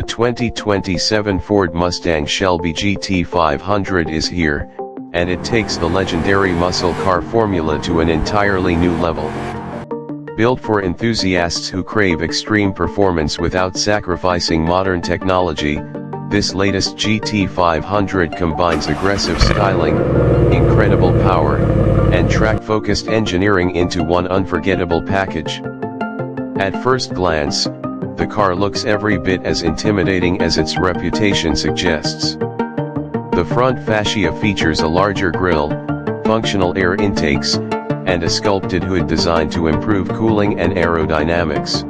The 2027 Ford Mustang Shelby GT500 is here, and it takes the legendary muscle car formula to an entirely new level. Built for enthusiasts who crave extreme performance without sacrificing modern technology, this latest GT500 combines aggressive styling, incredible power, and track-focused engineering into one unforgettable package. At first glance, the car looks every bit as intimidating as its reputation suggests. The front fascia features a larger grille, functional air intakes, and a sculpted hood designed to improve cooling and aerodynamics.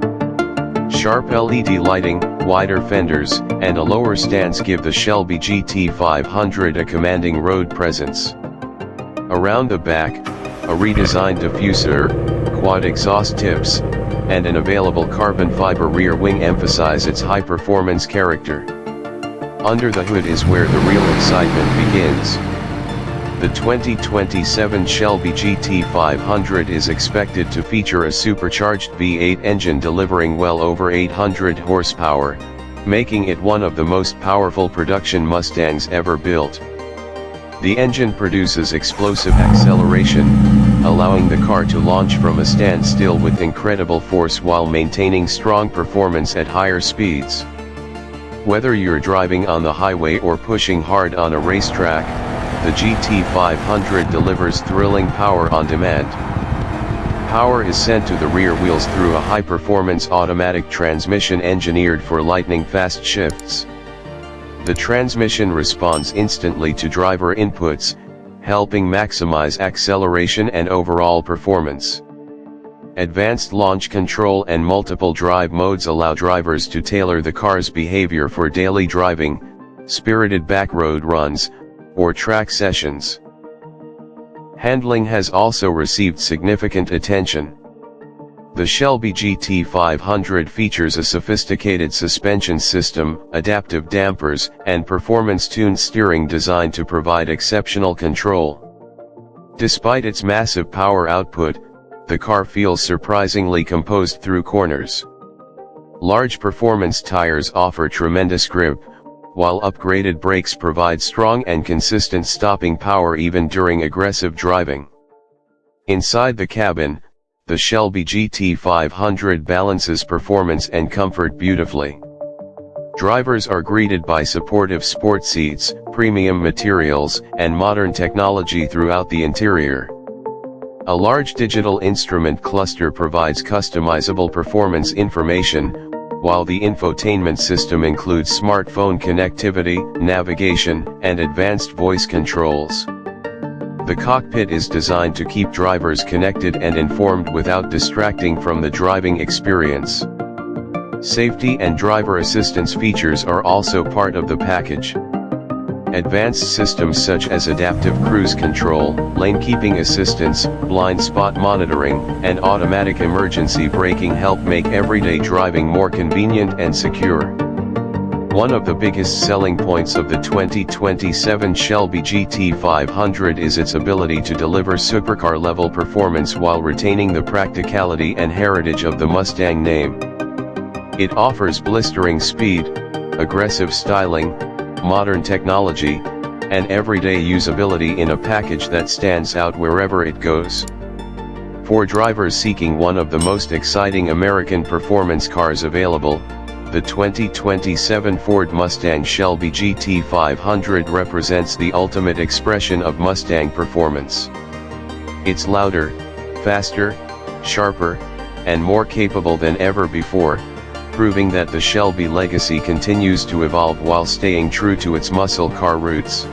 Sharp LED lighting, wider fenders, and a lower stance give the Shelby GT500 a commanding road presence. Around the back, a redesigned diffuser, quad exhaust tips, and an available carbon fiber rear wing emphasize its high-performance character. Under the hood is where the real excitement begins. The 2027 Shelby GT500 is expected to feature a supercharged V8 engine delivering well over 800 horsepower, making it one of the most powerful production Mustangs ever built. The engine produces explosive acceleration, allowing the car to launch from a standstill with incredible force while maintaining strong performance at higher speeds. Whether you're driving on the highway or pushing hard on a racetrack, the GT500 delivers thrilling power on demand. Power is sent to the rear wheels through a high-performance automatic transmission engineered for lightning-fast shifts. The transmission responds instantly to driver inputs, helping maximize acceleration and overall performance. Advanced launch control and multiple drive modes allow drivers to tailor the car's behavior for daily driving, spirited backroad runs, or track sessions. Handling has also received significant attention. The Shelby GT500 features a sophisticated suspension system, adaptive dampers, and performance-tuned steering designed to provide exceptional control. Despite its massive power output, the car feels surprisingly composed through corners. Large performance tires offer tremendous grip, while upgraded brakes provide strong and consistent stopping power even during aggressive driving. Inside the cabin, the Shelby GT500 balances performance and comfort beautifully. Drivers are greeted by supportive sport seats, premium materials, and modern technology throughout the interior. A large digital instrument cluster provides customizable performance information, while the infotainment system includes smartphone connectivity, navigation, and advanced voice controls. The cockpit is designed to keep drivers connected and informed without distracting from the driving experience. Safety and driver assistance features are also part of the package. Advanced systems such as adaptive cruise control, lane keeping assistance, blind spot monitoring, and automatic emergency braking help make everyday driving more convenient and secure. One of the biggest selling points of the 2027 Shelby GT500 is its ability to deliver supercar-level performance while retaining the practicality and heritage of the Mustang name. It offers blistering speed, aggressive styling, modern technology, and everyday usability in a package that stands out wherever it goes. For drivers seeking one of the most exciting American performance cars available, the 2027 Ford Mustang Shelby GT500 represents the ultimate expression of Mustang performance. It's louder, faster, sharper, and more capable than ever before, proving that the Shelby legacy continues to evolve while staying true to its muscle car roots.